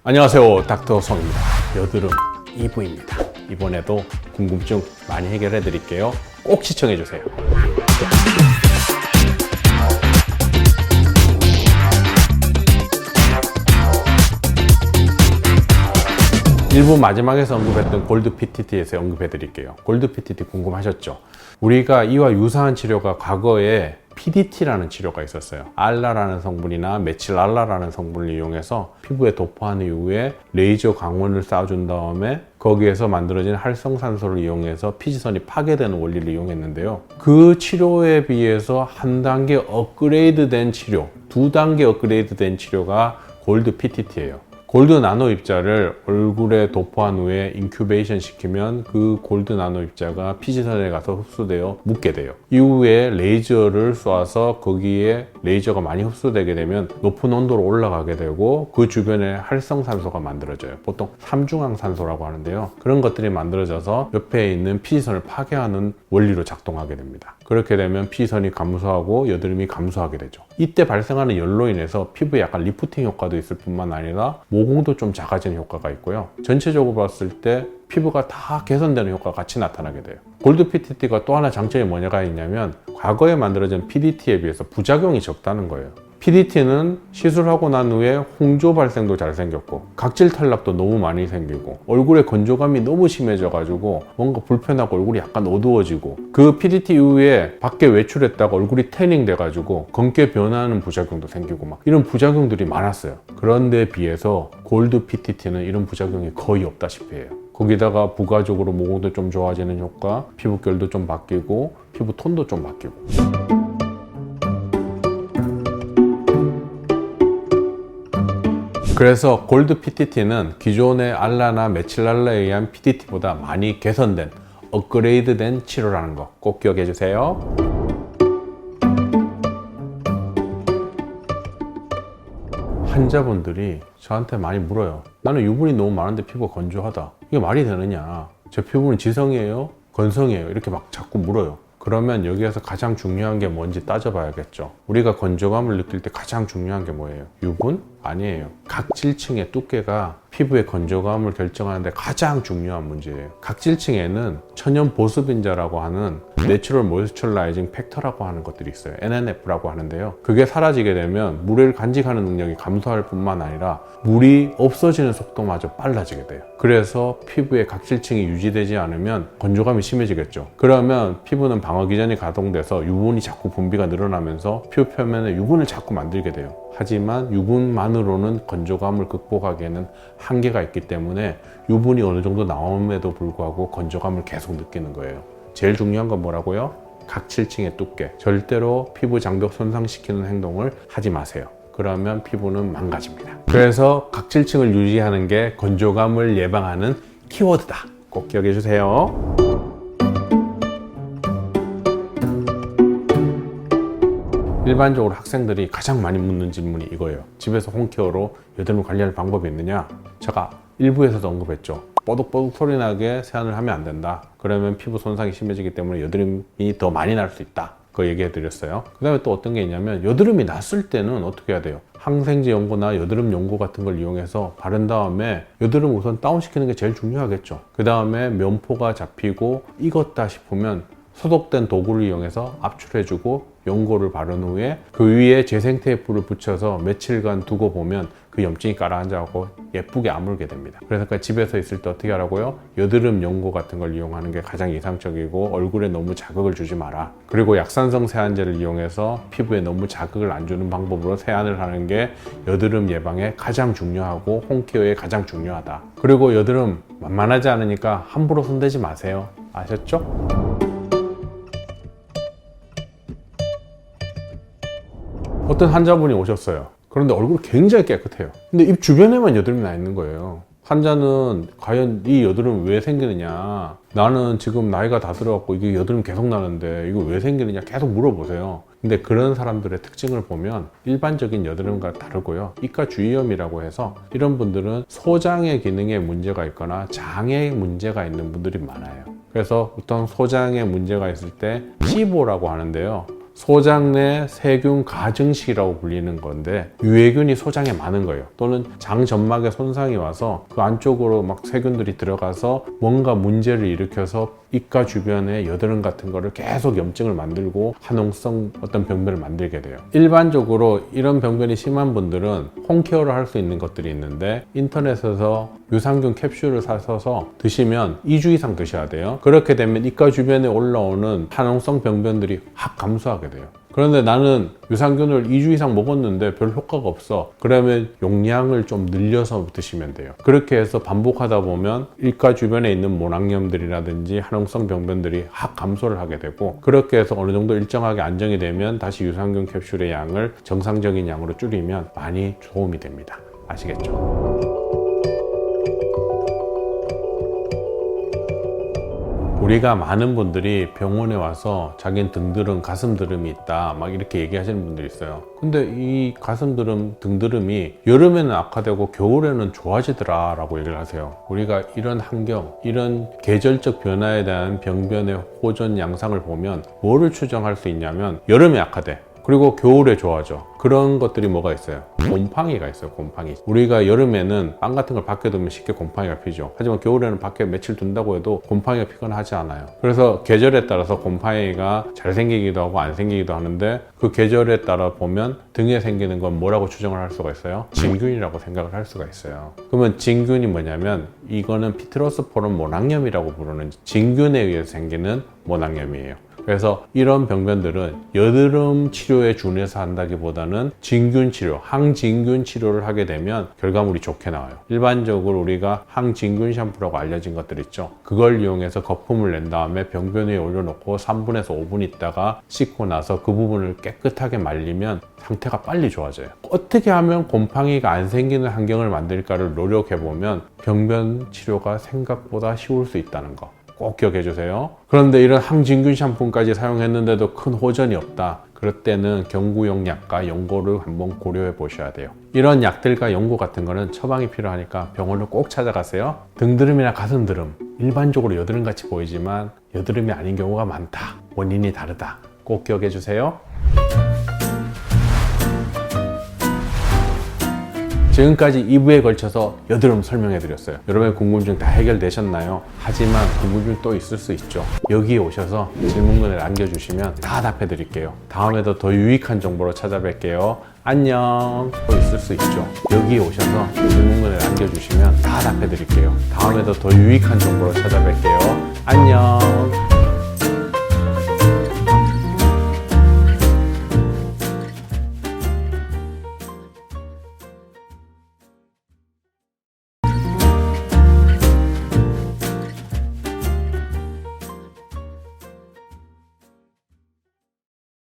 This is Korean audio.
안녕하세요, 닥터 성입니다. 여드름 2부입니다. 이번에도 궁금증 많이 해결해 드릴게요. 꼭 시청해 주세요. 1부 마지막에서 언급했던 골드 PTT에서 언급해 드릴게요. 골드 PTT 궁금하셨죠? 우리가 이와 유사한 치료가 과거에 PDT라는 치료가 있었어요. 알라라는 성분이나 메칠알라라는 성분을 이용해서 피부에 도포한 이후에 레이저 광원을 쏴준 다음에 거기에서 만들어진 활성산소를 이용해서 피지선이 파괴되는 원리를 이용했는데요. 그 치료에 비해서 한 단계 업그레이드된 치료, 두 단계 업그레이드된 치료가 골드 PTT예요. 골드 나노 입자를 얼굴에 도포한 후에 인큐베이션 시키면 그 골드 나노 입자가 피지선에 가서 흡수되어 묻게 돼요. 이후에 레이저를 쏴서 거기에 레이저가 많이 흡수되게 되면 높은 온도로 올라가게 되고 그 주변에 활성산소가 만들어져요. 보통 삼중항산소라고 하는데요. 그런 것들이 만들어져서 옆에 있는 피지선을 파괴하는 원리로 작동하게 됩니다. 그렇게 되면 피지선이 감소하고 여드름이 감소하게 되죠. 이때 발생하는 열로 인해서 피부에 약간 리프팅 효과도 있을 뿐만 아니라 모공도 좀 작아지는 효과가 있고요. 전체적으로 봤을 때 피부가 다 개선되는 효과가 같이 나타나게 돼요. 골드 PTT가 또 하나 장점이 뭐냐가 있냐면 과거에 만들어진 PDT에 비해서 부작용이 적다는 거예요. PDT는 시술하고 난 후에 홍조 발생도 잘 생겼고 각질 탈락도 너무 많이 생기고 얼굴에 건조감이 너무 심해져 가지고 뭔가 불편하고 얼굴이 약간 어두워지고 그 PDT 이후에 밖에 외출했다가 얼굴이 태닝 돼 가지고 검게 변하는 부작용도 생기고 막 이런 부작용들이 많았어요. 그런데 비해서 골드 PTT는 이런 부작용이 거의 없다시피 해요. 거기다가 부가적으로 모공도 좀 좋아지는 효과, 피부결도 좀 바뀌고 피부 톤도 좀 바뀌고. 그래서 골드 PTT는 기존의 알라나 메칠알라에 의한 PDT보다 많이 개선된 업그레이드된 치료라는 거 꼭 기억해 주세요. 환자분들이 저한테 많이 물어요. 나는 유분이 너무 많은데 피부가 건조하다. 이게 말이 되느냐? 제 피부는 지성이에요? 건성이에요? 이렇게 막 자꾸 물어요. 그러면 여기에서 가장 중요한 게 뭔지 따져봐야겠죠. 우리가 건조감을 느낄 때 가장 중요한 게 뭐예요? 유분? 아니에요. 각질층의 두께가 피부의 건조감을 결정하는데 가장 중요한 문제예요. 각질층에는 천연 보습인자라고 하는 내추럴 모이스처라이징 팩터라고 하는 것들이 있어요. NNF라고 하는데요. 그게 사라지게 되면 물을 간직하는 능력이 감소할 뿐만 아니라 물이 없어지는 속도마저 빨라지게 돼요. 그래서 피부의 각질층이 유지되지 않으면 건조감이 심해지겠죠. 그러면 피부는 방어 기전이 가동돼서 유분이 자꾸 분비가 늘어나면서 피부 표면에 유분을 자꾸 만들게 돼요. 하지만 유분만으로는 건조감을 극복하기에는 한계가 있기 때문에 유분이 어느 정도 나옴에도 불구하고 건조감을 계속 느끼는 거예요. 제일 중요한 건 뭐라고요? 각질층의 두께. 절대로 피부 장벽 손상시키는 행동을 하지 마세요. 그러면 피부는 망가집니다. 그래서 각질층을 유지하는 게 건조감을 예방하는 키워드다. 꼭 기억해 주세요. 일반적으로 학생들이 가장 많이 묻는 질문이 이거예요. 집에서 홈케어로 여드름 관리할 방법이 있느냐? 제가 일부에서도 언급했죠. 뽀득뽀득 소리나게 세안을 하면 안 된다. 그러면 피부 손상이 심해지기 때문에 여드름이 더 많이 날 수 있다. 그거 얘기해 드렸어요. 그 다음에 또 어떤 게 있냐면 여드름이 났을 때는 어떻게 해야 돼요? 항생제 연고나 여드름 연고 같은 걸 이용해서 바른 다음에 여드름 우선 다운시키는 게 제일 중요하겠죠. 그 다음에 면포가 잡히고 익었다 싶으면 소독된 도구를 이용해서 압출해주고 연고를 바른 후에 그 위에 재생 테이프를 붙여서 며칠간 두고 보면 그 염증이 가라앉아서 예쁘게 아물게 됩니다. 그래서 집에서 있을 때 어떻게 하라고요? 여드름 연고 같은 걸 이용하는 게 가장 이상적이고 얼굴에 너무 자극을 주지 마라. 그리고 약산성 세안제를 이용해서 피부에 너무 자극을 안 주는 방법으로 세안을 하는 게 여드름 예방에 가장 중요하고 홈케어에 가장 중요하다. 그리고 여드름 만만하지 않으니까 함부로 손대지 마세요. 아셨죠? 어떤 환자분이 오셨어요. 그런데 얼굴이 굉장히 깨끗해요. 근데 입 주변에만 여드름이 나 있는 거예요. 환자는 과연 이 여드름 왜 생기느냐, 나는 지금 나이가 다 들어갖고 이게 여드름 계속 나는데 이거 왜 생기느냐 계속 물어보세요. 근데 그런 사람들의 특징을 보면 일반적인 여드름과 다르고요. 이과 주위염이라고 해서 이런 분들은 소장의 기능에 문제가 있거나 장에 문제가 있는 분들이 많아요. 그래서 보통 소장에 문제가 있을 때 시보라고 하는데요. 소장 내 세균 가증식이라고 불리는 건데 유해균이 소장에 많은 거예요. 또는 장 점막에 손상이 와서 그 안쪽으로 막 세균들이 들어가서 뭔가 문제를 일으켜서 입가 주변에 여드름 같은 거를 계속 염증을 만들고 한홍성 어떤 병변을 만들게 돼요. 일반적으로 이런 병변이 심한 분들은 홈케어를 할 수 있는 것들이 있는데 인터넷에서 유산균 캡슐을 사서 드시면 2주 이상 드셔야 돼요. 그렇게 되면 입가 주변에 올라오는 한홍성 병변들이 확 감소하게 돼요. 그런데 나는 유산균을 2주 이상 먹었는데 별 효과가 없어. 그러면 용량을 좀 늘려서 드시면 돼요. 그렇게 해서 반복하다 보면 입가 주변에 있는 모낭염들이라든지 한홍성 병변들이 확 감소를 하게 되고, 그렇게 해서 어느 정도 일정하게 안정이 되면 다시 유산균 캡슐의 양을 정상적인 양으로 줄이면 많이 도움이 됩니다. 아시겠죠? 우리가 많은 분들이 병원에 와서 자기는 등드름, 가슴드름이 있다 막 이렇게 얘기하시는 분들이 있어요. 근데 이 가슴드름, 등드름이 여름에는 악화되고 겨울에는 좋아지더라 라고 얘기를 하세요. 우리가 이런 환경, 이런 계절적 변화에 대한 병변의 호전 양상을 보면 뭐를 추정할 수 있냐면 여름에 악화돼. 그리고 겨울에 좋아져. 그런 것들이 뭐가 있어요? 곰팡이가 있어요. 곰팡이. 우리가 여름에는 빵 같은 걸 밖에 두면 쉽게 곰팡이가 피죠. 하지만 겨울에는 밖에 며칠 둔다고 해도 곰팡이가 피거나 하지 않아요. 그래서 계절에 따라서 곰팡이가 잘 생기기도 하고 안 생기기도 하는데, 그 계절에 따라 보면 등에 생기는 건 뭐라고 추정을 할 수가 있어요? 진균이라고 생각을 할 수가 있어요. 그러면 진균이 뭐냐면 이거는 피트로스포름 모낭염이라고 부르는 진균에 의해서 생기는 모낭염이에요. 그래서 이런 병변들은 여드름 치료에 준해서 한다기보다는 진균 치료, 항진균 치료를 하게 되면 결과물이 좋게 나와요. 일반적으로 우리가 항진균 샴푸라고 알려진 것들 있죠. 그걸 이용해서 거품을 낸 다음에 병변 위에 올려놓고 3분에서 5분 있다가 씻고 나서 그 부분을 깨끗하게 말리면 상태가 빨리 좋아져요. 어떻게 하면 곰팡이가 안 생기는 환경을 만들까를 노력해보면 병변 치료가 생각보다 쉬울 수 있다는 거 꼭 기억해 주세요. 그런데 이런 항진균 샴푸까지 사용했는데도 큰 호전이 없다. 그럴 때는 경구용 약과 연고를 한번 고려해 보셔야 돼요. 이런 약들과 연고 같은 거는 처방이 필요하니까 병원을 꼭 찾아가세요. 등드름이나 가슴드름, 일반적으로 여드름 같이 보이지만 여드름이 아닌 경우가 많다. 원인이 다르다. 꼭 기억해 주세요. 지금까지 2부에 걸쳐서 여드름 설명해 드렸어요. 여러분의 궁금증 다 해결되셨나요? 하지만 궁금증 또 있을 수 있죠. 여기에 오셔서 질문을 남겨주시면 다 답해 드릴게요. 다음에도 더 유익한 정보로 찾아뵐게요. 안녕. 또 있을 수 있죠. 여기에 오셔서 질문을 남겨주시면 다 답해 드릴게요. 다음에도 더 유익한 정보로 찾아뵐게요. 안녕.